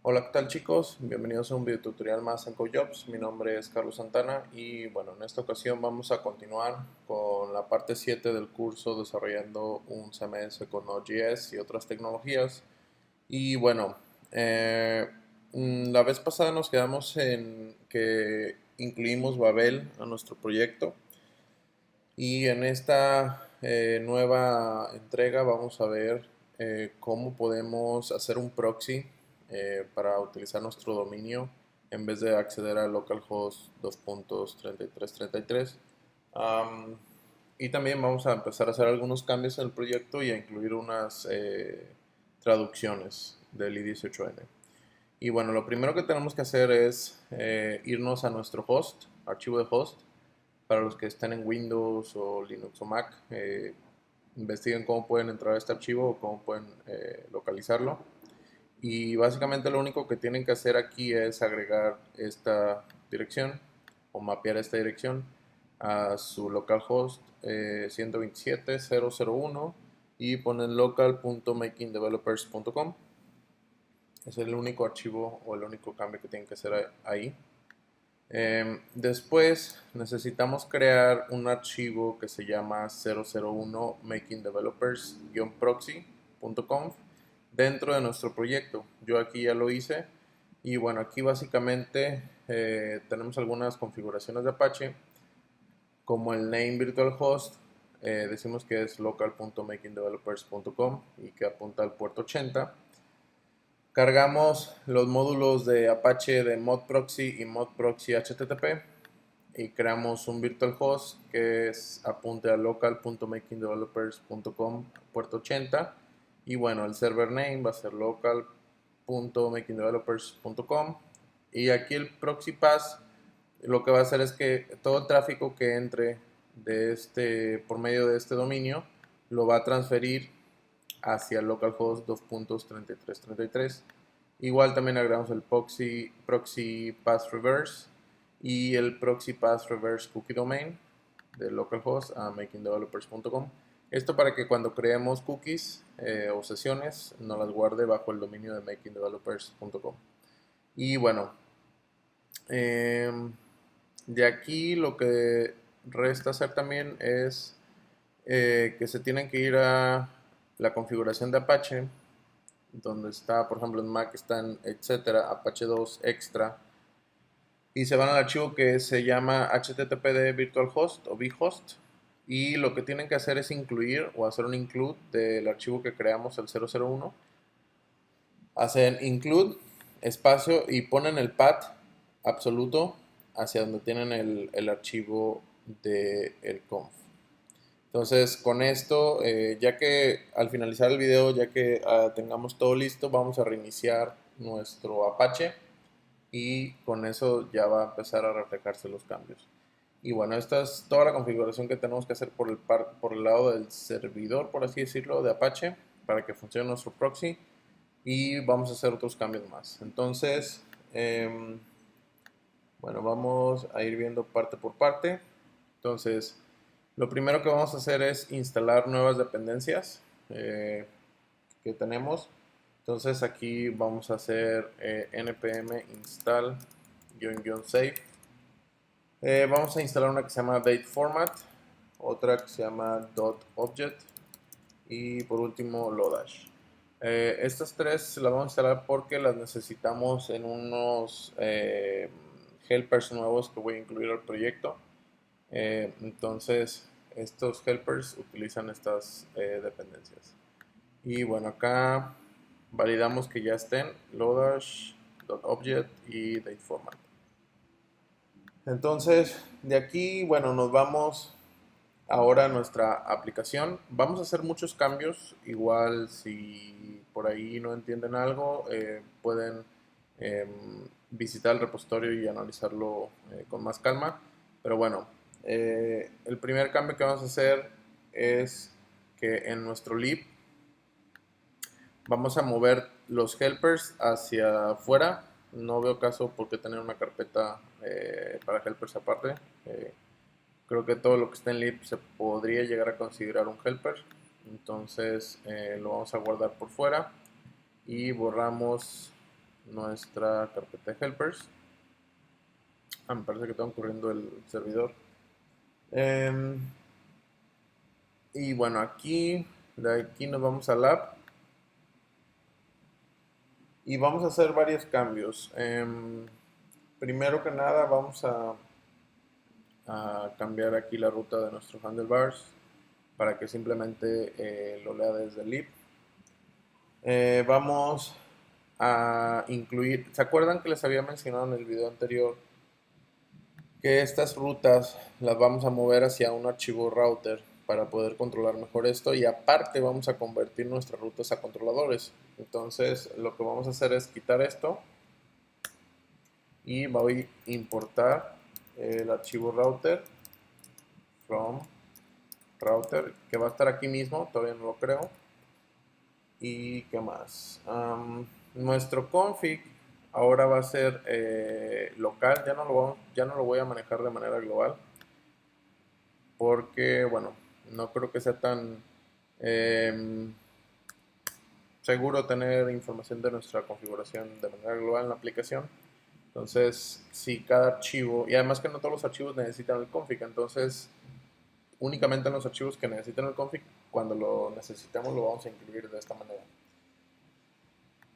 Hola, ¿qué tal chicos? Bienvenidos a un video tutorial más en CoJobs. Mi nombre es Carlos Santana y bueno, en esta ocasión vamos a continuar con la parte 7 del curso desarrollando un CMS con Node.js y otras tecnologías. Y bueno, la vez pasada nos quedamos en que incluimos Babel a nuestro proyecto y en esta nueva entrega vamos a ver cómo podemos hacer un proxy para utilizar nuestro dominio en vez de acceder a localhost 2.3333. Am, y también vamos a empezar a hacer algunos cambios en el proyecto y a incluir unas traducciones del i18n. Y bueno, lo primero que tenemos que hacer es irnos a nuestro host, archivo de host. Para los que estén en Windows o Linux o Mac, investiguen cómo pueden entrar a este archivo o cómo pueden localizarlo. Y básicamente lo único que tienen que hacer aquí es agregar esta dirección o mapear esta dirección a su localhost 127.0.0.1 y ponen local.makingdevelopers.com. Es el único archivo o el único cambio que tienen que hacer ahí. Después necesitamos crear un archivo que se llama 001 makingdevelopers-proxy.conf dentro de nuestro proyecto. Yo aquí ya lo hice y bueno, aquí básicamente tenemos algunas configuraciones de Apache como el name virtual host. Decimos que es local.makingdevelopers.com y que apunta al puerto 80. Cargamos los módulos de Apache de modproxy y modproxy HTTP y creamos un virtual host que apunte a local.makingdevelopers.com puerto 80 y bueno, el server name va a ser local.makingdevelopers.com y aquí el proxy pass lo que va a hacer es que todo el tráfico que entre por medio de este dominio lo va a transferir hacia localhost 2.3333. Igual también agregamos el proxy path reverse y el proxy path reverse cookie domain de localhost a makingdevelopers.com. Esto para que cuando creemos cookies o sesiones no las guarde bajo el dominio de makingdevelopers.com. Y bueno, eh, de aquí lo que resta hacer también es que se tienen que ir a la configuración de Apache, donde está, por ejemplo, en Mac están, etcétera, Apache 2 extra, y se van al archivo que se llama httpd virtual host o vhost, y lo que tienen que hacer es incluir o hacer un include del archivo que creamos, el 001, hacen include, espacio, y ponen el path absoluto hacia donde tienen el archivo del conf. Entonces, con esto, ya que al finalizar el video, ya que tengamos todo listo, vamos a reiniciar nuestro Apache y con eso ya va a empezar a reflejarse los cambios. Y bueno, esta es toda la configuración que tenemos que hacer por el lado del servidor, por así decirlo, de Apache, para que funcione nuestro proxy. Y vamos a hacer otros cambios más. Entonces, bueno, vamos a ir viendo parte por parte. Entonces, lo primero que vamos a hacer es instalar nuevas dependencias que tenemos. Entonces aquí vamos a hacer npm install-save. Vamos a instalar una que se llama dateFormat, otra que se llama .object y por último Lodash. Estas tres las vamos a instalar porque las necesitamos en unos helpers nuevos que voy a incluir al proyecto. Entonces estos helpers utilizan estas dependencias. Y bueno, acá validamos que ya estén Lodash.object y dateFormat. Entonces, de aquí, bueno, nos vamos ahora a nuestra aplicación. Vamos a hacer muchos cambios. Igual, si por ahí no entienden algo, pueden eh, visitar el repositorio y analizarlo con más calma. Pero bueno, el primer cambio que vamos a hacer es que en nuestro lib vamos a mover los helpers hacia afuera. No veo caso por qué tener una carpeta para helpers aparte. Creo que todo lo que está en lib se podría llegar a considerar un helper. Entonces lo vamos a guardar por fuera y borramos nuestra carpeta de helpers. Me parece que está ocurriendo el servidor. Y bueno, de aquí nos vamos al app y vamos a hacer varios cambios. Primero que nada vamos a cambiar aquí la ruta de nuestros handlebars para que simplemente lo lea desde el lib. Vamos a incluir, ¿se acuerdan que les había mencionado en el video anterior que estas rutas las vamos a mover hacia un archivo router para poder controlar mejor esto? Y aparte vamos a convertir nuestras rutas a controladores. Entonces lo que vamos a hacer es quitar esto y voy a importar el archivo router from router, que va a estar aquí mismo, todavía no lo creo. Y qué más, nuestro config ahora va a ser local, ya no lo voy a manejar de manera global, porque bueno, no creo que sea tan seguro tener información de nuestra configuración de manera global en la aplicación. Entonces, si cada archivo, y además que no todos los archivos necesitan el config, entonces únicamente en los archivos que necesitan el config, cuando lo necesitemos lo vamos a incluir de esta manera.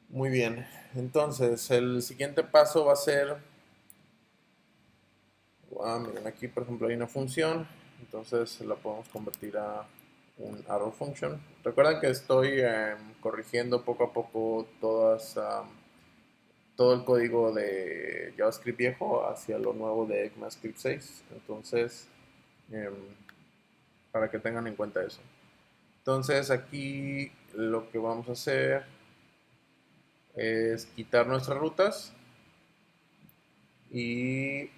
Muy bien, entonces el siguiente paso va a ser, miren, aquí por ejemplo hay una función, entonces la podemos convertir a un arrow function. Recuerden que estoy corrigiendo poco a poco todo el código de JavaScript viejo hacia lo nuevo de ECMAScript 6, entonces para que tengan en cuenta eso. Entonces aquí lo que vamos a hacer es quitar nuestras rutas y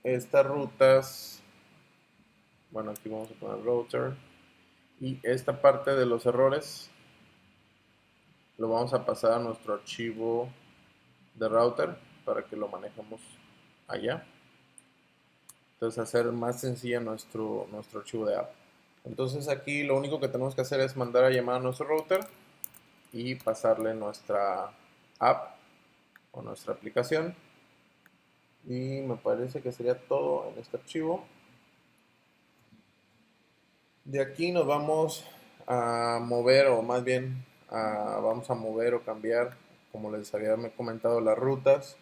estas rutas, bueno, aquí vamos a poner router, y esta parte de los errores lo vamos a pasar a nuestro archivo de router para que lo manejemos allá. Entonces hacer más sencilla nuestro archivo de app. Entonces aquí lo único que tenemos que hacer es mandar a llamar a nuestro router y pasarle nuestra app o nuestra aplicación. Y me parece que sería todo en este archivo. De aquí nos vamos a mover, o más bien vamos a mover o cambiar, como les había comentado, las rutas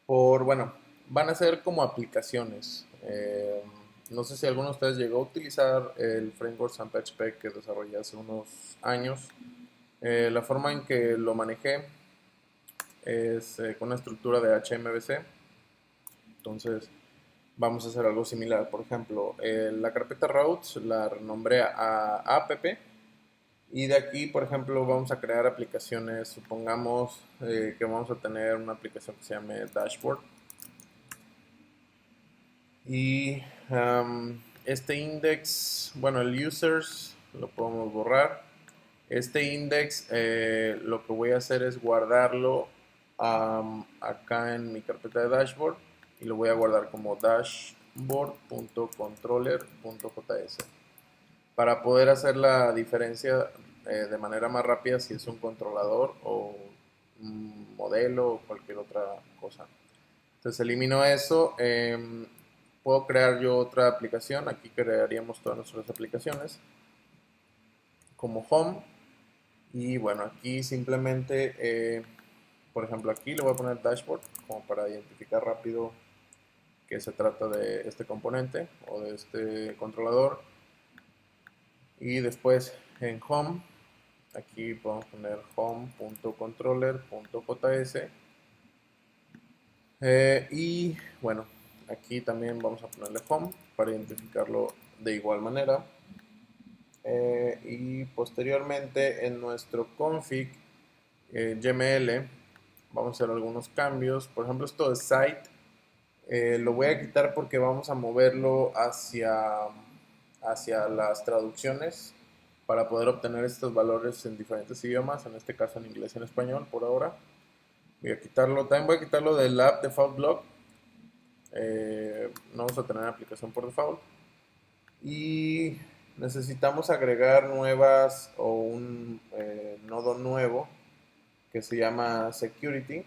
bueno, van a ser como aplicaciones. No sé si alguno de ustedes llegó a utilizar el framework SampHP que desarrollé hace unos años. La forma en que lo manejé es con una estructura de HMVC. Entonces vamos a hacer algo similar. Por ejemplo, la carpeta routes la renombré a app y de aquí, por ejemplo, vamos a crear aplicaciones. Supongamos que vamos a tener una aplicación que se llame Dashboard. Y este index, bueno, el users lo podemos borrar. Este index lo que voy a hacer es guardarlo acá en mi carpeta de dashboard y lo voy a guardar como dashboard.controller.js para poder hacer la diferencia de manera más rápida si es un controlador o un modelo o cualquier otra cosa. Entonces elimino eso. Puedo crear yo otra aplicación. Aquí crearíamos todas nuestras aplicaciones como home. Y bueno, aquí simplemente, por ejemplo, aquí le voy a poner dashboard como para identificar rápido que se trata de este componente o de este controlador. Y después en home, aquí podemos poner home.controller.js. Y bueno, aquí también vamos a ponerle home para identificarlo de igual manera. Y posteriormente en nuestro config YML vamos a hacer algunos cambios. Por ejemplo, esto de site lo voy a quitar porque vamos a moverlo hacia las traducciones para poder obtener estos valores en diferentes idiomas, en este caso en inglés y en español por ahora. Voy a quitarlo, también voy a quitarlo del app default block. No vamos a tener aplicación por default. Y necesitamos agregar nuevas o un nodo nuevo que se llama security.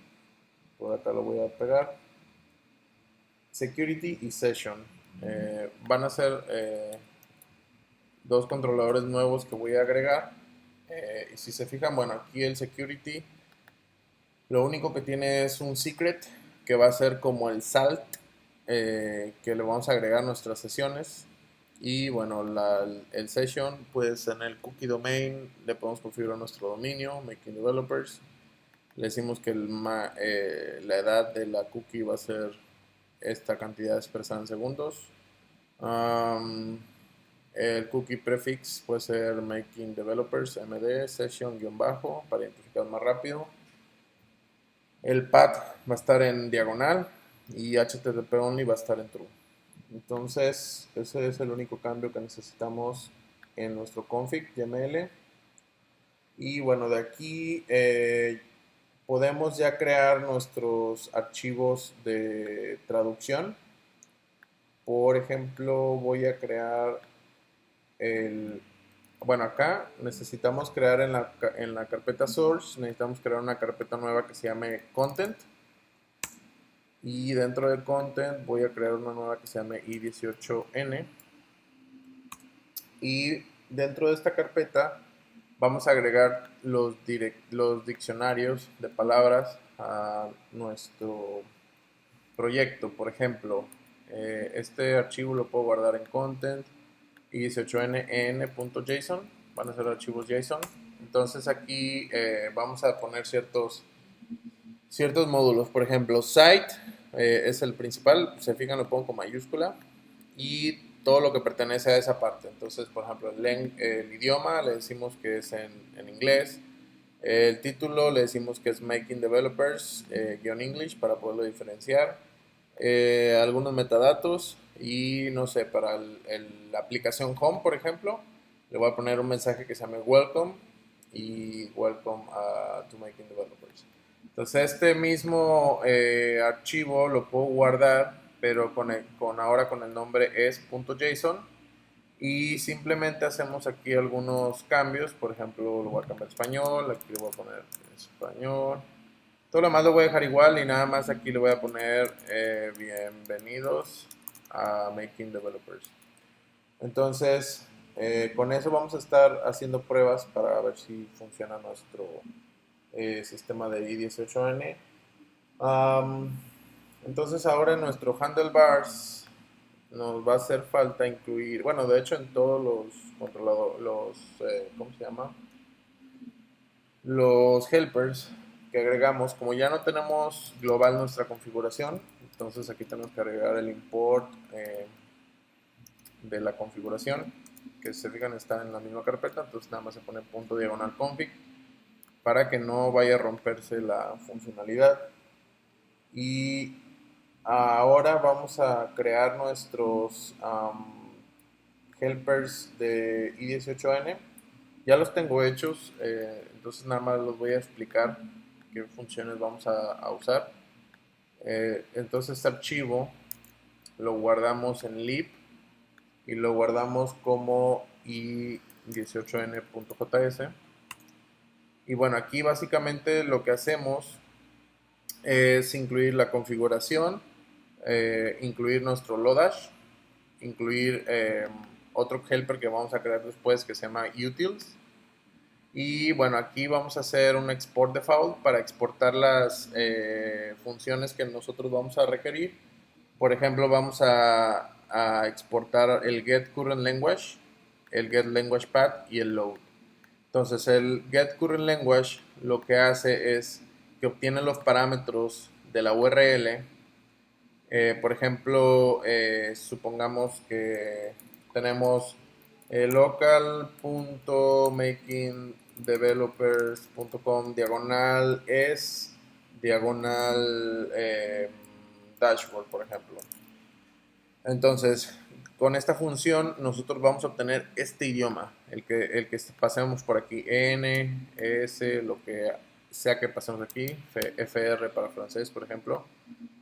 Por acá lo voy a pegar. Security y session. Van a ser dos controladores nuevos que voy a agregar. Y si se fijan, bueno, aquí el security lo único que tiene es un secret que va a ser como el salt que le vamos a agregar a nuestras sesiones. Y bueno, el session, pues en el cookie domain le podemos configurar nuestro dominio, making developers. Le decimos que la edad de la cookie va a ser esta cantidad expresada en segundos. El cookie prefix puede ser making developers md session-bajo para identificar más rápido. El path va a estar en diagonal y HTTP only va a estar en true. Entonces, ese es el único cambio que necesitamos en nuestro config YML. Y bueno, de aquí podemos ya crear nuestros archivos de traducción. Por ejemplo, voy a crear bueno, acá necesitamos crear en la carpeta source, necesitamos crear una carpeta nueva que se llame content. Y dentro de content voy a crear una nueva que se llame i18n. Y dentro de esta carpeta vamos a agregar los diccionarios de palabras a nuestro proyecto. Por ejemplo, este archivo lo puedo guardar en content i18n.json. Van a ser archivos JSON. Entonces aquí vamos a poner ciertos módulos. Por ejemplo, site es el principal. Se fijan, lo pongo con mayúscula. Y todo lo que pertenece a esa parte. Entonces, por ejemplo, el idioma le decimos que es en inglés. El título le decimos que es Making Developers English para poderlo diferenciar. Algunos metadatos y no sé, para la aplicación Home, por ejemplo, le voy a poner un mensaje que se llame Welcome y Welcome to Making Developers. Entonces este mismo archivo lo puedo guardar, pero ahora con el nombre es.json y simplemente hacemos aquí algunos cambios. Por ejemplo, lo voy a cambiar a español, aquí le voy a poner español. Todo lo demás lo voy a dejar igual y nada más aquí le voy a poner bienvenidos a Making Developers. Entonces, con eso vamos a estar haciendo pruebas para ver si funciona nuestro sistema de i18n. Entonces ahora en nuestro handlebars nos va a hacer falta incluir, bueno, de hecho en todos los controladores, ¿cómo se llama? Los helpers que agregamos, como ya no tenemos global nuestra configuración, entonces aquí tenemos que agregar el import de la configuración, que se fijan está en la misma carpeta, entonces nada más se pone punto diagonal config para que no vaya a romperse la funcionalidad. Y ahora vamos a crear nuestros helpers de i18n. Ya los tengo hechos, entonces nada más los voy a explicar qué funciones vamos a usar. Entonces este archivo lo guardamos en lib y lo guardamos como i18n.js. Y bueno, aquí básicamente lo que hacemos es incluir la configuración, incluir nuestro Lodash, incluir otro helper que vamos a crear después que se llama utils. Y bueno, aquí vamos a hacer un export default para exportar las funciones que nosotros vamos a requerir. Por ejemplo, vamos a exportar el get current language, el get language path y el load. Entonces el get current language lo que hace es que obtiene los parámetros de la URL. Por ejemplo, supongamos que tenemos local.makingdevelopers.com diagonal es diagonal dashboard, por ejemplo. Entonces, con esta función nosotros vamos a obtener este idioma, el que pasemos por aquí, N, S, lo que sea que pasemos aquí, FR para francés, por ejemplo.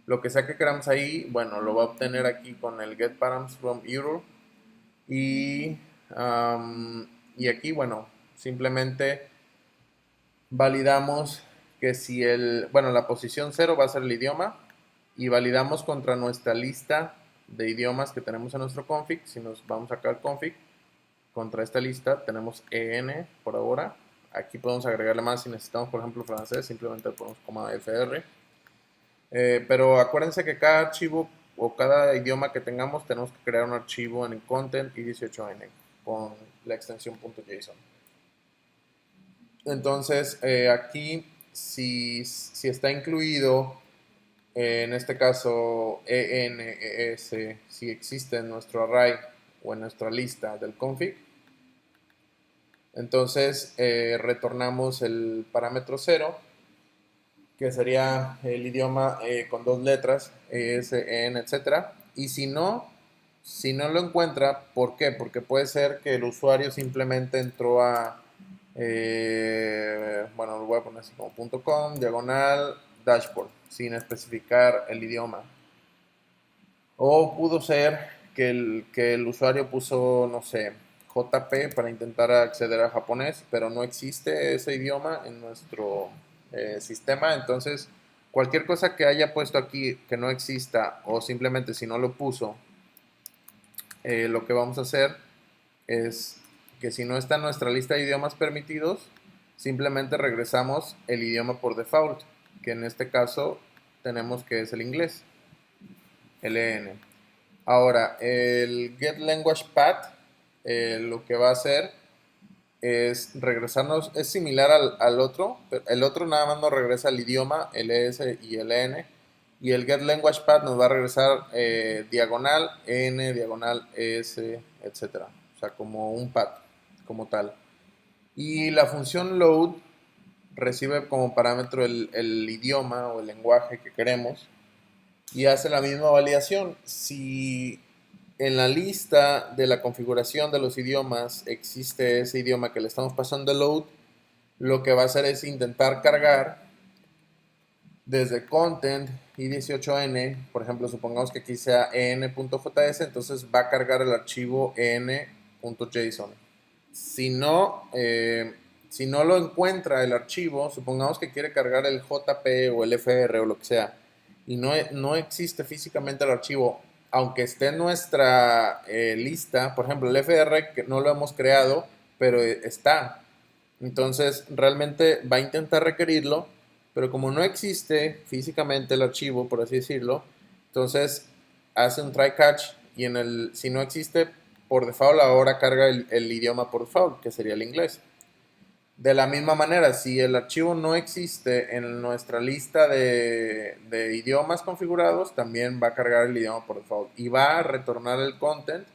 Lo que sea que queramos ahí, bueno, lo va a obtener aquí con el get params from URL. Y aquí, bueno, simplemente validamos que si la posición 0 va a ser el idioma y validamos contra nuestra lista de idiomas que tenemos en nuestro config. Si nos vamos acá al config, contra esta lista tenemos EN por ahora. Aquí podemos agregarle más si necesitamos, por ejemplo, francés, simplemente le ponemos FR. Pero acuérdense que cada archivo o cada idioma que tengamos tenemos que crear un archivo en el content y 18N con la extensión .json. Entonces aquí si está incluido en este caso ENES, si existe en nuestro array o en nuestra lista del config, entonces retornamos el parámetro 0, que sería el idioma con 2 letras, ES, EN, etc. Y si no lo encuentra, ¿por qué? Porque puede ser que el usuario simplemente entró a, lo voy a poner así como .com, diagonal, dashboard, sin especificar el idioma. O pudo ser que el usuario puso, no sé, JP para intentar acceder a japonés, pero no existe ese idioma en nuestro sistema. Entonces, cualquier cosa que haya puesto aquí que no exista, o simplemente si no lo puso, lo que vamos a hacer es que si no está en nuestra lista de idiomas permitidos, simplemente regresamos el idioma por default, que en este caso tenemos que es el inglés, LN. Ahora, el getLanguagePath lo que va a hacer es regresarnos, es similar al otro, pero el otro nada más nos regresa el idioma, LS y LN, y el getLanguagePath nos va a regresar diagonal, N, diagonal, S, etcétera. O sea, como un path, como tal. Y la función load recibe como parámetro el idioma o el lenguaje que queremos y hace la misma validación. Si en la lista de la configuración de los idiomas existe ese idioma que le estamos pasando el load, lo que va a hacer es intentar cargar desde content y 18N, por ejemplo, supongamos que aquí sea en.js, entonces va a cargar el archivo en.json. Si no lo encuentra el archivo, supongamos que quiere cargar el JP o el FR o lo que sea, y no existe físicamente el archivo, aunque esté en nuestra lista, por ejemplo, el FR que no lo hemos creado, pero está. Entonces, realmente va a intentar requerirlo, pero como no existe físicamente el archivo, por así decirlo, entonces hace un try catch y si no existe, por default ahora carga el idioma por default, que sería el inglés. De la misma manera, si el archivo no existe en nuestra lista de idiomas configurados, también va a cargar el idioma por default y va a retornar el content,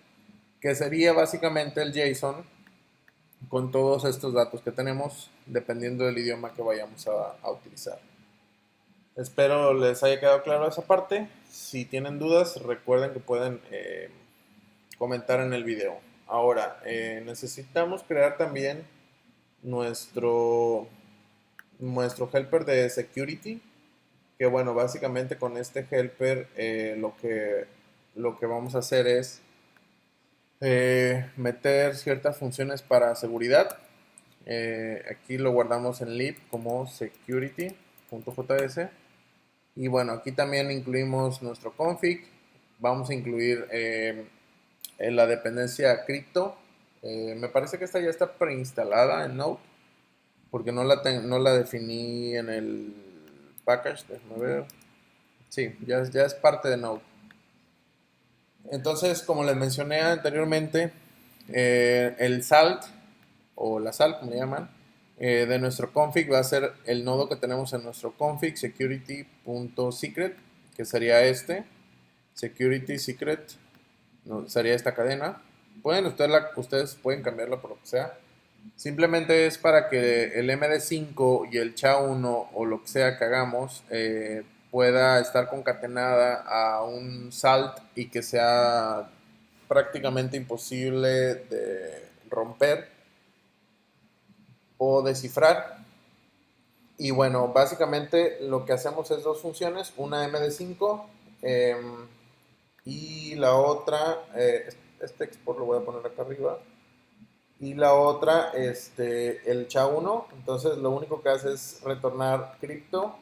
que sería básicamente el JSON con todos estos datos que tenemos, dependiendo del idioma que vayamos a utilizar. Espero les haya quedado claro esa parte. Si tienen dudas, recuerden que pueden comentar en el video. Ahora, necesitamos crear también nuestro, nuestro helper de security, que bueno, básicamente con este helper lo que vamos a hacer es meter ciertas funciones para seguridad. Aquí lo guardamos en lib como security.js. Y bueno, aquí también incluimos nuestro config. Vamos a incluir en la dependencia crypto. Me parece que esta ya está preinstalada en Node, porque no la definí en el package. Déjame ver. Sí, ya es parte de Node. Entonces, como les mencioné anteriormente, el salt o la sal, como le llaman, de nuestro config va a ser el nodo que tenemos en nuestro config security.secret, que sería este, security secret, no, sería esta cadena. Ustedes pueden cambiarla por lo que sea. Simplemente es para que el MD5 y el SHA-1 o lo que sea que hagamos pueda estar concatenada a un salt y que sea prácticamente imposible de romper o descifrar. Y bueno, básicamente lo que hacemos es dos funciones, una MD5 y la otra, este export lo voy a poner acá arriba, Y la otra, el SHA-1. Entonces lo único que hace es retornar crypto,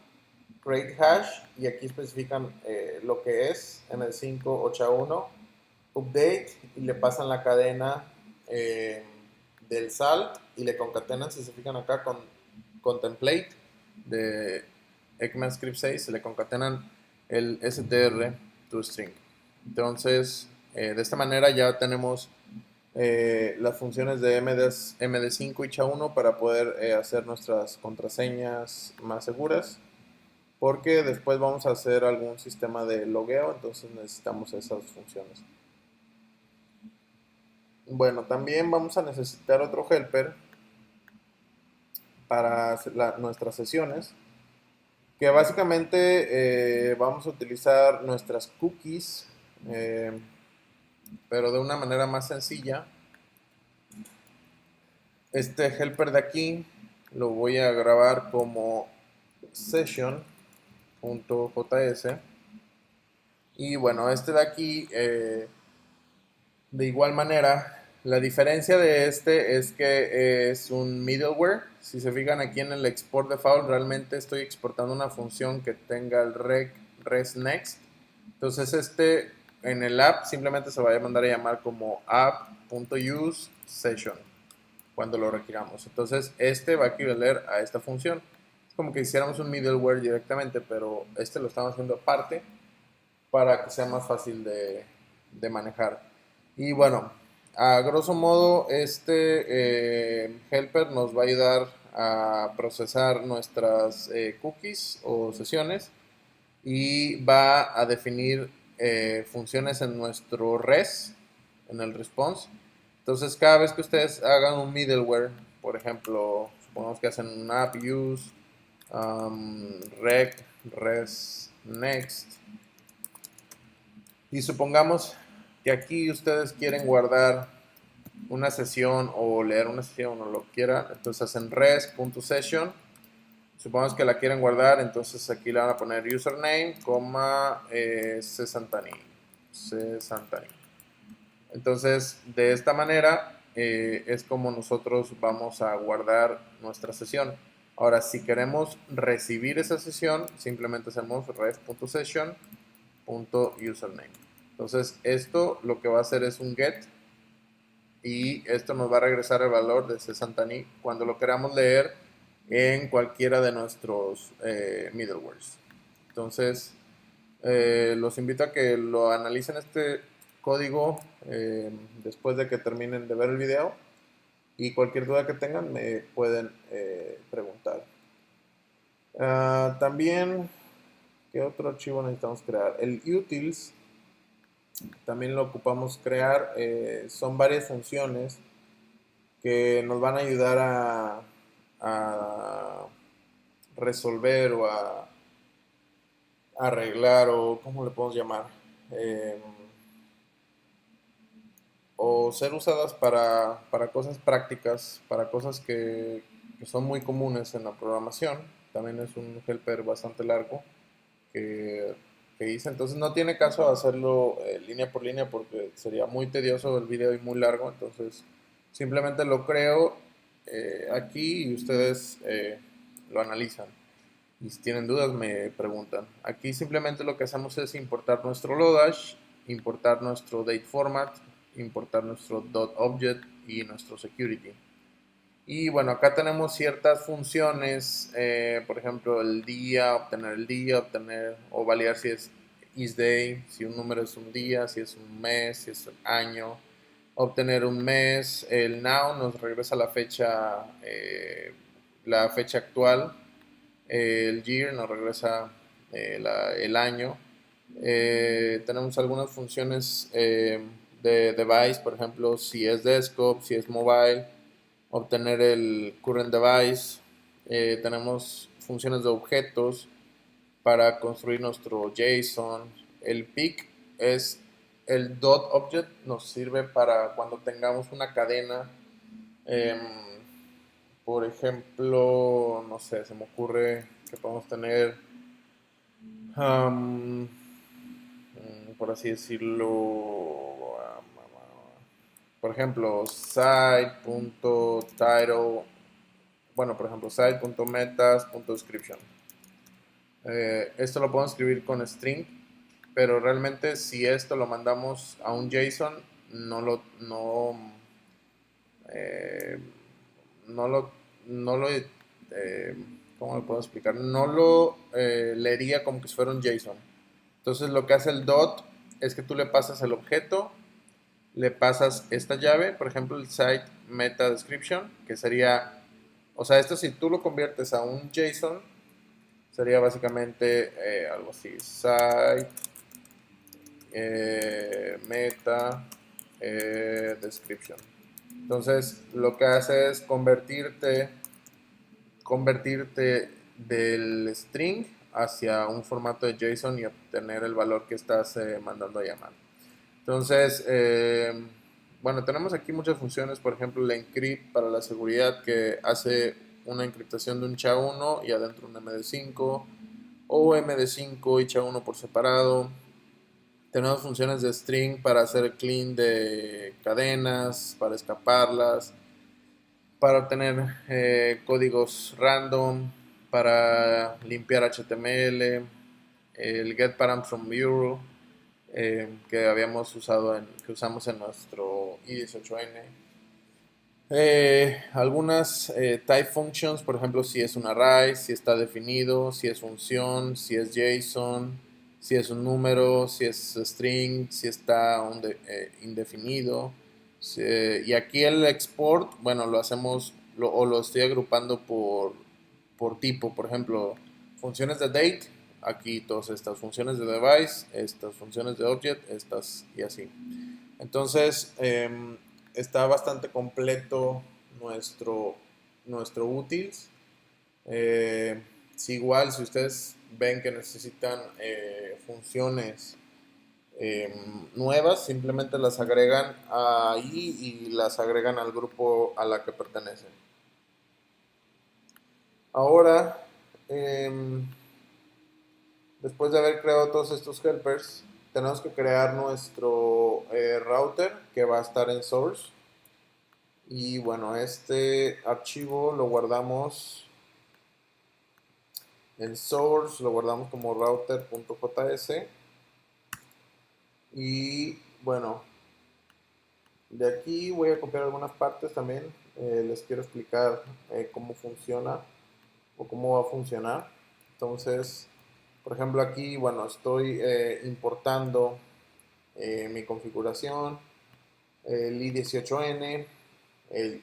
create hash, y aquí especifican lo que es MD5 o SHA-1, update, y le pasan la cadena del salt y le concatenan, si se fijan acá, con template de ECMAScript 6, se le concatenan el str to string. Entonces, de esta manera ya tenemos las funciones de MD5 y SHA-1 para poder hacer nuestras contraseñas más seguras, porque después vamos a hacer algún sistema de logueo, entonces necesitamos esas funciones. Bueno, también vamos a necesitar otro helper para nuestras sesiones, que básicamente vamos a utilizar nuestras cookies, eh, pero de una manera más sencilla. Este helper de aquí lo voy a grabar como session.js, y bueno, este de aquí de igual manera, la diferencia de este es que es un middleware. Si se fijan aquí en el export default, realmente estoy exportando una función que tenga el res next. Entonces en el app simplemente se va a mandar a llamar como app.useSession cuando lo requiramos. Entonces va a equivaler a esta función. Es como que hiciéramos un middleware directamente, pero lo estamos haciendo aparte para que sea más fácil de manejar. Y bueno, a grosso modo, helper nos va a ayudar a procesar nuestras cookies o sesiones, y va a definir funciones en nuestro res, en el response. Entonces, cada vez que ustedes hagan un middleware, por ejemplo, supongamos que hacen un app use, rec, res, next, y supongamos que aquí ustedes quieren guardar una sesión o leer una sesión o lo que quieran, entonces hacen res.session. Supongamos que la quieren guardar, entonces aquí le van a poner username, Sesantani. Entonces, de esta manera es como nosotros vamos a guardar nuestra sesión. Ahora, si queremos recibir esa sesión, simplemente hacemos res.session.username. Entonces, esto lo que va a hacer es un get, y esto nos va a regresar el valor de Sesantani cuando lo queramos leer en cualquiera de nuestros middlewares. Entonces, los invito a que lo analicen este código después de que terminen de ver el video, y cualquier duda que tengan me pueden preguntar. También, ¿qué otro archivo necesitamos crear? El utils también lo ocupamos crear. Son varias funciones que nos van a ayudar a resolver o a arreglar, o ¿cómo le podemos llamar? O ser usadas para cosas prácticas, para cosas que son muy comunes en la programación. También es un helper bastante largo que, que hice, entonces no tiene caso hacerlo línea por línea porque sería muy tedioso el video y muy largo. Entonces simplemente lo creo aquí, y ustedes lo analizan, y si tienen dudas me preguntan. Aquí simplemente lo que hacemos es importar nuestro Lodash, importar nuestro date format, importar nuestro .object y nuestro security. Y bueno, acá tenemos ciertas funciones, por ejemplo, el día, obtener o validar si es isDay, si un número es un día, si es un mes, si es un año, obtener un mes. El now nos regresa la fecha actual. El year nos regresa el año. Tenemos algunas funciones de device, por ejemplo, si es desktop, si es mobile, obtener el current device. Tenemos funciones de objetos para construir nuestro JSON. El pick es el dot object, nos sirve para cuando tengamos una cadena. em, por ejemplo, no sé, se me ocurre que podemos tener, por así decirlo, por ejemplo, site.title, bueno, por ejemplo, site.metas.description. Esto lo podemos escribir con string, pero realmente si esto lo mandamos a un JSON, no lo, no, eh, no lo, no lo, ¿cómo lo puedo explicar? No lo leería como que si fuera un JSON. Entonces lo que hace el dot es que tú le pasas el objeto, le pasas esta llave, por ejemplo el site meta description, que sería, o sea, esto si tú lo conviertes a un JSON, sería básicamente algo así, site meta description. Entonces lo que hace es convertirte del string hacia un formato de JSON y obtener el valor que estás mandando a llamar. Entonces, bueno, tenemos aquí muchas funciones, por ejemplo, la encrypt para la seguridad que hace una encriptación de un SHA-1 y adentro un MD5 o MD5 y SHA-1 por separado. Tenemos funciones de string para hacer clean de cadenas, para escaparlas, para obtener códigos random, para limpiar HTML, el get param from bureau que habíamos usado que usamos en nuestro i18n. Algunas type functions, por ejemplo, si es un array, si está definido, si es función, si es JSON, si es un número, si es string, si está indefinido. Y aquí el export, bueno, lo hacemos o lo estoy agrupando por tipo, por ejemplo, funciones de date, aquí todas estas funciones de device, estas funciones de object, estas y así. Entonces, está bastante completo nuestro utils. Si igual, si ustedes ven que necesitan funciones nuevas, simplemente las agregan ahí y las agregan al grupo a la que pertenecen. Ahora, después de haber creado todos estos helpers, tenemos que crear nuestro router que va a estar en source. Y bueno, este archivo lo guardamos en source, lo guardamos como router.js. Y bueno, de aquí voy a copiar algunas partes también. Les quiero explicar cómo funciona o cómo va a funcionar. Entonces, por ejemplo, aquí, bueno, estoy importando mi configuración, el i18n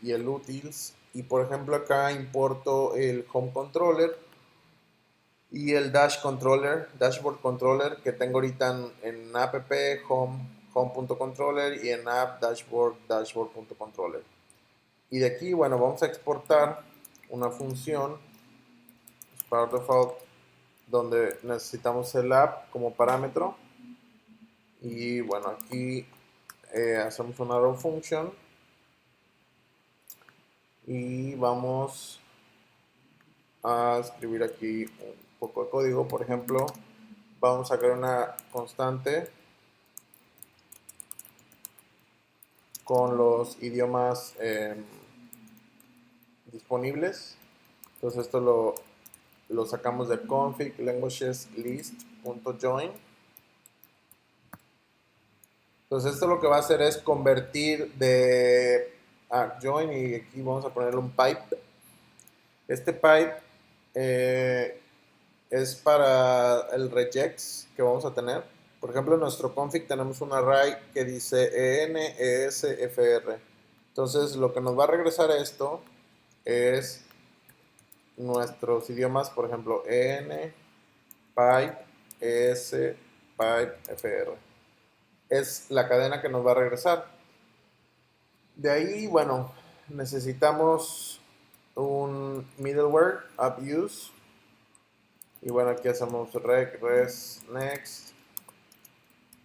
y el utils. Y por ejemplo, acá importo el home controller y el dashboard controller que tengo ahorita en app home.controller y en app dashboard.controller. Y de aquí, bueno, vamos a exportar una función Spark default donde necesitamos el app como parámetro. Y bueno, aquí hacemos una arrow function y vamos a escribir aquí un poco de código. Por ejemplo, vamos a crear una constante con los idiomas disponibles. Entonces esto lo sacamos de config languages list.join. Entonces esto lo que va a hacer es convertir de join y aquí vamos a ponerle un pipe. Este pipe es para el regex que vamos a tener. Por ejemplo, en nuestro config tenemos un array que dice en, es, fr. Entonces lo que nos va a regresar esto es nuestros idiomas, por ejemplo, en, pipe, s, pipe, fr. Es la cadena que nos va a regresar. De ahí, bueno, necesitamos un middleware, app use. Y bueno, aquí hacemos rec, res, next.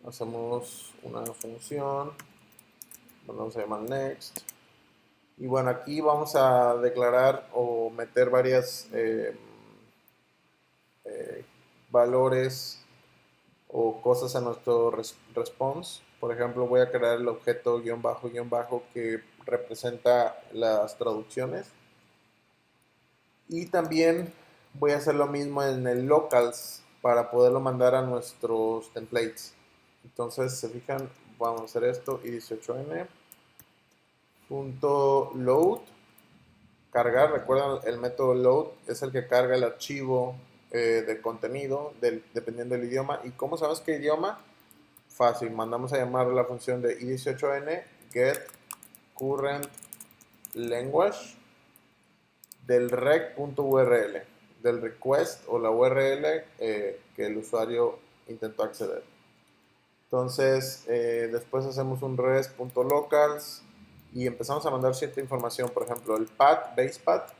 Hacemos una función. Bueno, vamos a llamar next. Y bueno, aquí vamos a declarar o meter varias valores o cosas a nuestro response. Por ejemplo, voy a crear el objeto guión bajo que representa las traducciones. Y también voy a hacer lo mismo en el locals para poderlo mandar a nuestros templates. Entonces, se fijan, vamos a hacer esto, i18n punto load, cargar. Recuerden, el método load es el que carga el archivo de contenido dependiendo del idioma. ¿Y cómo sabes qué idioma? Fácil, mandamos a llamar la función de i18n get current language del rec.url, del request o la URL que el usuario intentó acceder. Entonces, después hacemos un res.locals y empezamos a mandar cierta información, por ejemplo, el path, base path.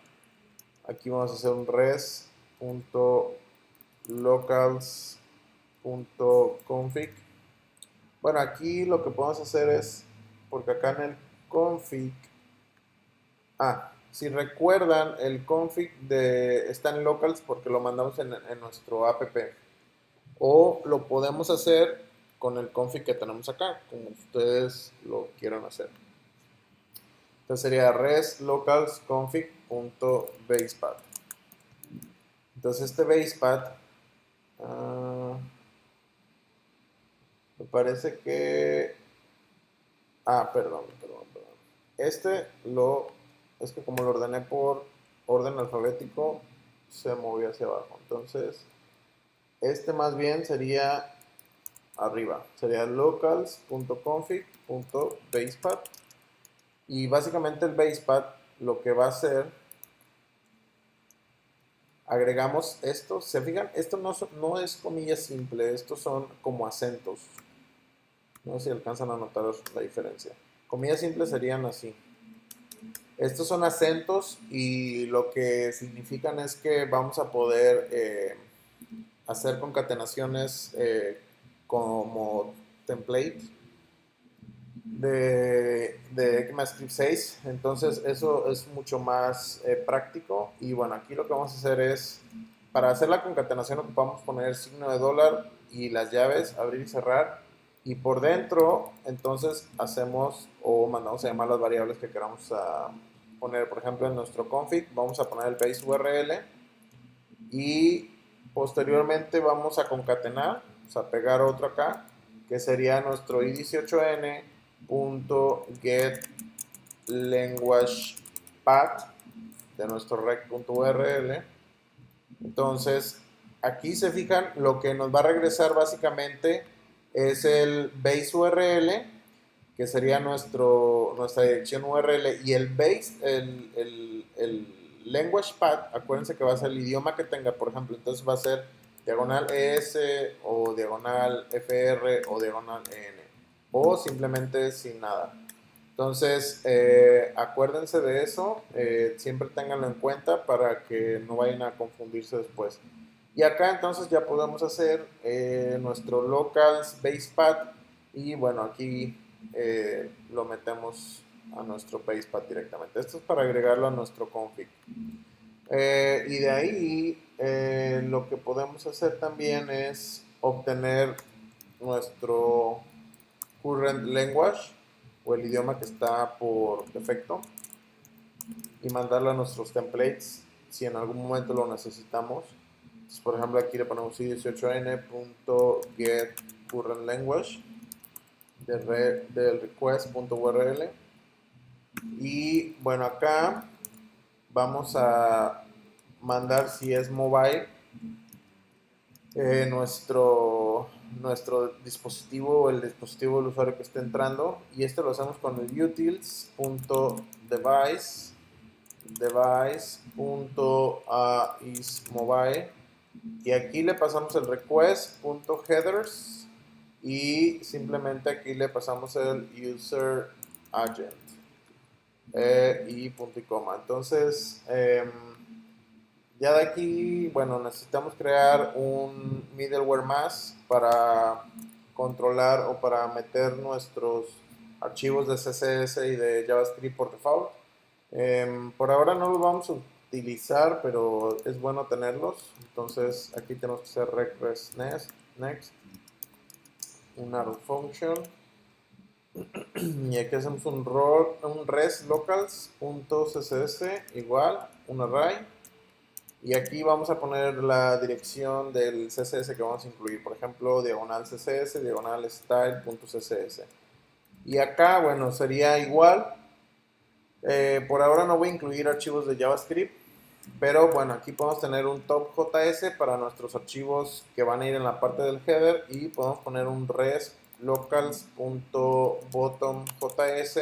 Aquí vamos a hacer un res.locals.config. Bueno, aquí lo que podemos hacer es, porque acá en el config, si recuerdan, el config está en locals porque lo mandamos en nuestro app. O lo podemos hacer con el config que tenemos acá, como ustedes lo quieran hacer. Entonces sería res locals config.basepath. Entonces este basepath, me parece que... perdón. Este es que como lo ordené por orden alfabético, se movió hacia abajo. Entonces, este más bien sería arriba. Sería locals.config.basepath. Y básicamente el basepath lo que va a hacer, agregamos esto. ¿Se fijan? Esto no es comilla simple, estos son como acentos. No sé si alcanzan a notar la diferencia. Comillas simples serían así. Estos son acentos y lo que significan es que vamos a poder hacer concatenaciones como template de ECMAScript 6. Entonces eso es mucho más práctico. Y bueno, aquí lo que vamos a hacer es, para hacer la concatenación ocupamos poner signo de dólar y las llaves, abrir y cerrar. Y por dentro, entonces hacemos o mandamos a llamar las variables que queramos poner. Por ejemplo, en nuestro config vamos a poner el base URL y posteriormente vamos a concatenar, o sea, pegar otro acá, que sería nuestro i18n.get language path de nuestro rec.url. Entonces, aquí se fijan, lo que nos va a regresar básicamente es el base URL, que sería nuestra dirección URL, y el base, el language path, acuérdense que va a ser el idioma que tenga, por ejemplo, entonces va a ser diagonal ES o diagonal FR o diagonal EN, o simplemente sin nada. Entonces, acuérdense de eso, siempre ténganlo en cuenta para que no vayan a confundirse después. Y acá entonces ya podemos hacer nuestro locals base path y bueno, aquí lo metemos a nuestro base path directamente. Esto es para agregarlo a nuestro config. Y de ahí lo que podemos hacer también es obtener nuestro current language o el idioma que está por defecto y mandarlo a nuestros templates si en algún momento lo necesitamos. Entonces, por ejemplo, aquí le ponemos i18n.get current language del request.url y bueno, acá vamos a mandar, si es mobile, nuestro dispositivo o el dispositivo del usuario que esté entrando, y esto lo hacemos con el utils.device.isMobile y aquí le pasamos el request.headers y simplemente aquí le pasamos el user agent y punto y coma. Entonces ya de aquí, bueno, necesitamos crear un middleware más para controlar o para meter nuestros archivos de CSS y de JavaScript por default. Por ahora no los vamos a utilizar, pero es bueno tenerlos. Entonces aquí tenemos que hacer request next, un arrow function Y aquí hacemos un res locals.css igual, un array. Y aquí vamos a poner la dirección del CSS que vamos a incluir. Por ejemplo, diagonal CSS, diagonal style.css. Y acá, bueno, sería igual. Por ahora no voy a incluir archivos de JavaScript. Pero bueno, aquí podemos tener un top.js para nuestros archivos que van a ir en la parte del header. Y podemos poner un res locals.bottom.js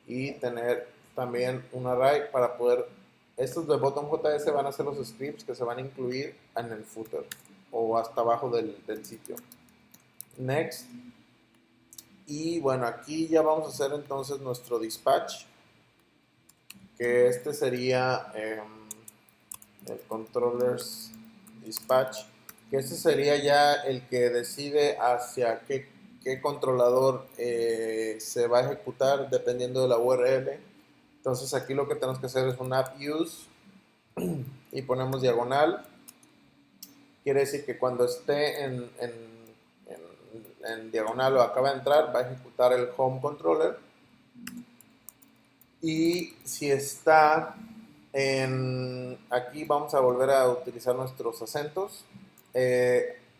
y tener también un array para poder, estos de bottom.js van a ser los scripts que se van a incluir en el footer o hasta abajo del sitio. Next. Y bueno, aquí ya vamos a hacer entonces nuestro dispatch, que este sería el controllers dispatch, que este sería ya el que decide hacia qué controlador se va a ejecutar dependiendo de la URL. Entonces aquí lo que tenemos que hacer es un app use y ponemos diagonal. Quiere decir que cuando esté en diagonal o acaba de entrar, va a ejecutar el home controller. Y si está aquí vamos a volver a utilizar nuestros acentos.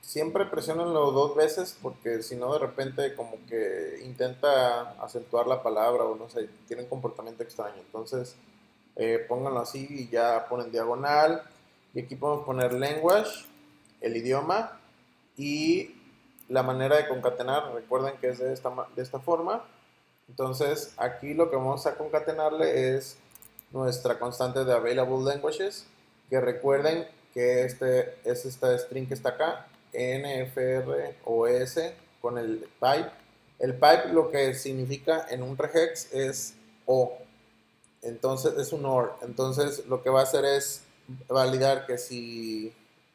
Siempre presionenlo 2 veces porque si no de repente como que intenta acentuar la palabra o no sé, tiene un comportamiento extraño. Entonces pónganlo así y ya ponen diagonal. Y aquí podemos poner language, el idioma y la manera de concatenar. Recuerden que es de esta forma. Entonces aquí lo que vamos a concatenarle es nuestra constante de available languages, que recuerden que este es esta string que está acá, nfros con el pipe. El pipe lo que significa en un regex es o, entonces es un OR. Entonces lo que va a hacer es validar que si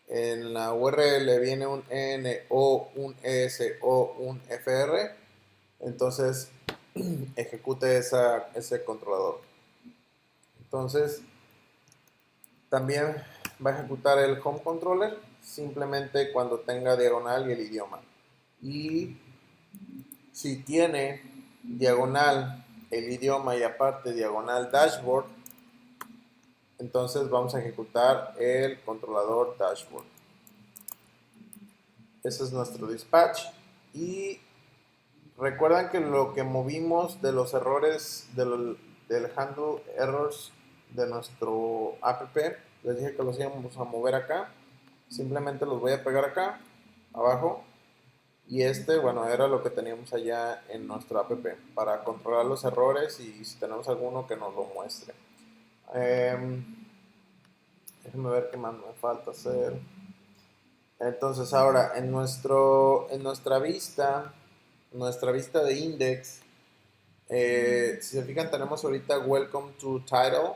en la URL viene un N o un S o un FR, entonces ejecute ese controlador. Entonces también va a ejecutar el home controller simplemente cuando tenga diagonal y el idioma. Y si tiene diagonal el idioma y aparte diagonal dashboard, entonces vamos a ejecutar el controlador dashboard. Ese es nuestro dispatch. Y recuerdan que lo que movimos de los errores del handle errors de nuestro app, les dije que los íbamos a mover acá. Simplemente los voy a pegar acá, abajo. Y bueno, era lo que teníamos allá en nuestro app para controlar los errores y si tenemos alguno que nos lo muestre. Déjenme ver qué más me falta hacer. Entonces ahora en nuestra vista de index, si se fijan tenemos ahorita welcome to title,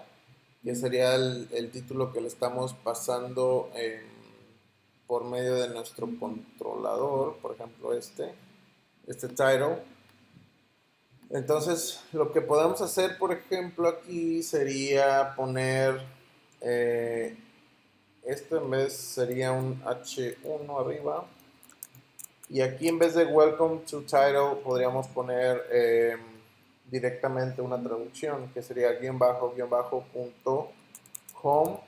que sería el título que le estamos pasando por medio de nuestro controlador, por ejemplo este title. Entonces lo que podemos hacer por ejemplo aquí sería poner esto en vez sería un H1 arriba. Y aquí en vez de welcome to title podríamos poner directamente una traducción que sería guión bajo punto home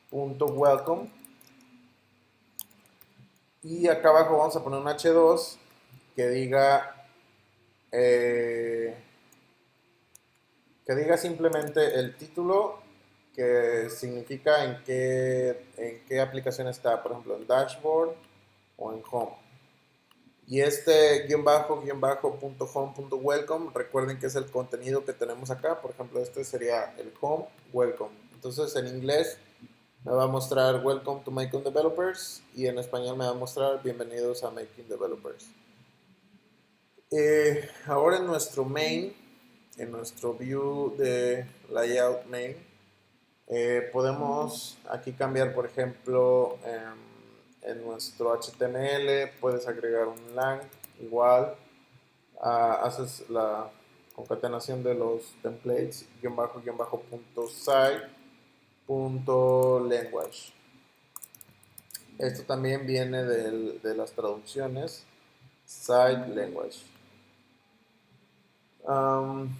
punto welcome. Y acá abajo vamos a poner un H2 que eh, diga simplemente el título, que significa en qué aplicación está, por ejemplo en dashboard o en home. Y punto home punto welcome, recuerden que es el contenido que tenemos acá. Por ejemplo, este sería el home welcome. Entonces en inglés me va a mostrar welcome to Making Developers y en español me va a mostrar bienvenidos a Making Developers. Ahora en nuestro main, en nuestro view de layout main, podemos aquí cambiar, por ejemplo, en nuestro HTML puedes agregar un lang igual, haces la concatenación de los templates, punto site punto language. Esto también viene de las traducciones site language. Am,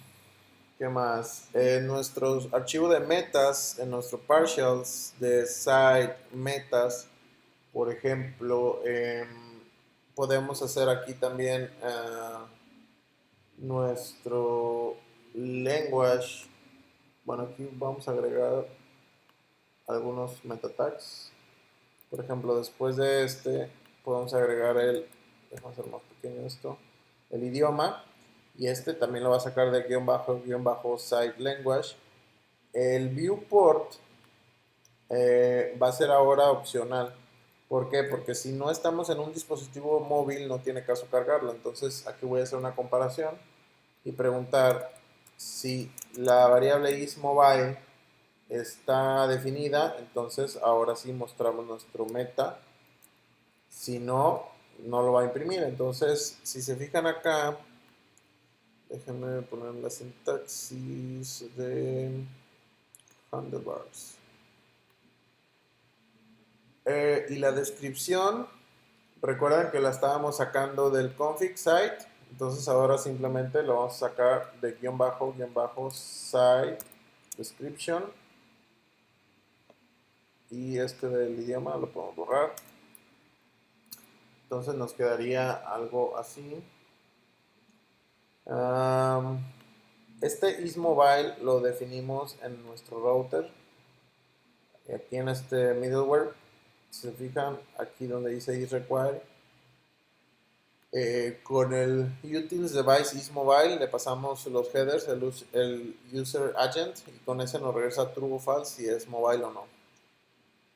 ¿Qué más? En nuestro archivo de metas, en nuestro partials de site metas, por ejemplo, podemos hacer aquí también nuestro language. Bueno, aquí vamos a agregar algunos meta tags. Por ejemplo, después de este, podemos agregar déjame hacer más pequeño esto, el idioma. Y este también lo va a sacar de guión bajo site language. El viewport va a ser ahora opcional. ¿Por qué? Porque si no estamos en un dispositivo móvil, no tiene caso cargarlo. Entonces, aquí voy a hacer una comparación y preguntar si la variable isMobile está definida. Entonces, ahora sí mostramos nuestro meta. Si no, no lo va a imprimir. Entonces, si se fijan acá, déjenme poner la sintaxis de handlebars. Y la descripción, recuerden que la estábamos sacando del config site, entonces ahora simplemente lo vamos a sacar de guión bajo site description, y este del idioma lo podemos borrar. Entonces nos quedaría algo así. Este isMobile lo definimos en nuestro router. Y aquí en este middleware, si se fijan, aquí donde dice isRequire, con el utils device isMobile le pasamos los headers, el user agent, y con ese nos regresa true o false si es mobile o no.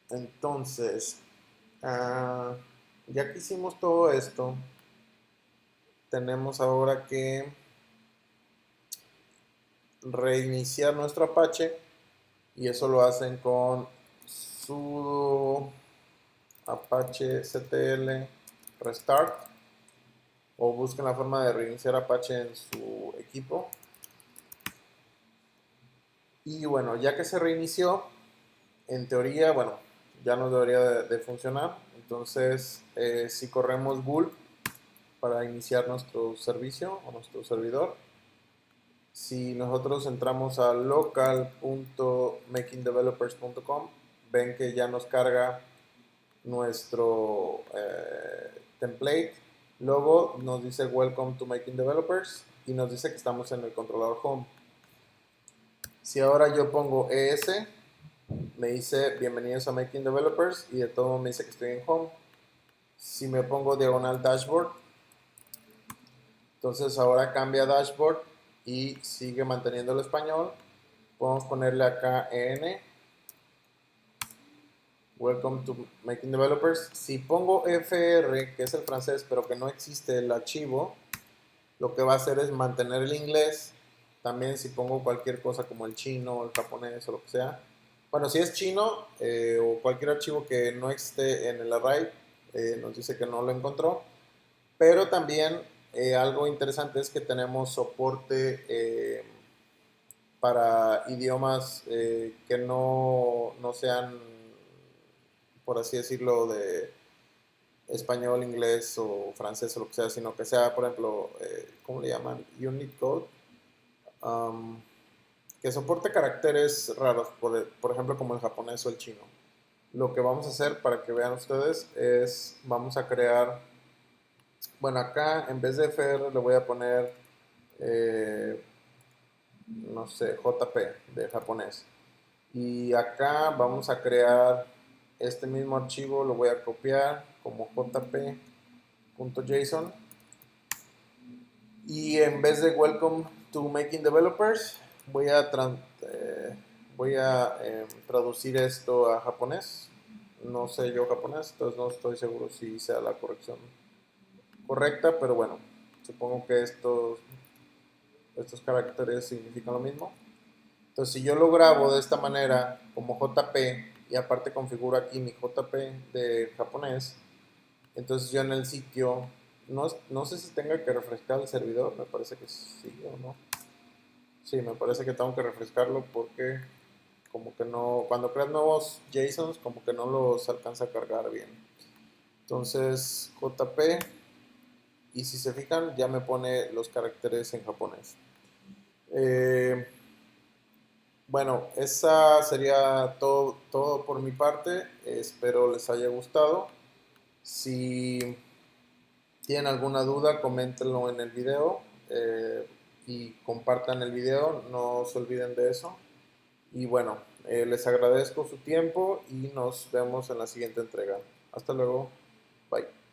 Entonces, ya que hicimos todo esto, tenemos ahora que reiniciar nuestro Apache, y eso lo hacen con sudo apache ctl restart, o busquen la forma de reiniciar Apache en su equipo. Y bueno, ya que se reinició, en teoría, bueno, ya no debería de funcionar. Entonces, si corremos gulp para iniciar nuestro servicio o nuestro servidor, si nosotros entramos a local.makingdevelopers.com, ven que ya nos carga nuestro template. Luego nos dice Welcome to Making Developers y nos dice que estamos en el controlador Home. Si ahora yo pongo ES, me dice bienvenidos a Making Developers, y de todo me dice que estoy en Home. Si me pongo diagonal Dashboard, entonces ahora cambia a Dashboard y sigue manteniendo el español. Podemos ponerle acá EN, Welcome to Making Developers. Si pongo FR, que es el francés, pero que no existe el archivo, lo que va a hacer es mantener el inglés. También si pongo cualquier cosa como el chino, el japonés o lo que sea. Bueno, si es chino o cualquier archivo que no esté en el array, nos dice que no lo encontró. Pero también algo interesante es que tenemos soporte para idiomas que no sean, por así decirlo, de español, inglés o francés o lo que sea, sino que sea, por ejemplo, ¿cómo le llaman? Unicode, um, que soporte caracteres raros, por ejemplo, como el japonés o el chino. Lo que vamos a hacer para que vean ustedes es, vamos a crear, bueno, acá en vez de FR le voy a poner, eh, no sé, JP de japonés. Y acá vamos a crear este mismo archivo, lo voy a copiar como jp.json, y en vez de welcome to making developers voy a traducir esto a japonés. No sé yo japonés, entonces no estoy seguro si sea la corrección correcta, pero bueno, supongo que estos caracteres significan lo mismo. Entonces, si yo lo grabo de esta manera como JP y aparte configuro aquí mi JP de japonés, entonces yo en el sitio, no sé si tenga que refrescar el servidor, me parece que sí o no. Sí, me parece que tengo que refrescarlo porque como que no, cuando creas nuevos JSONs como que no los alcanza a cargar bien. Entonces JP, y si se fijan ya me pone los caracteres en japonés. Eh, bueno, esa sería todo por mi parte. Espero les haya gustado. Si tienen alguna duda, coméntenlo en el video y compartan el video. No se olviden de eso. Y bueno, les agradezco su tiempo y nos vemos en la siguiente entrega. Hasta luego. Bye.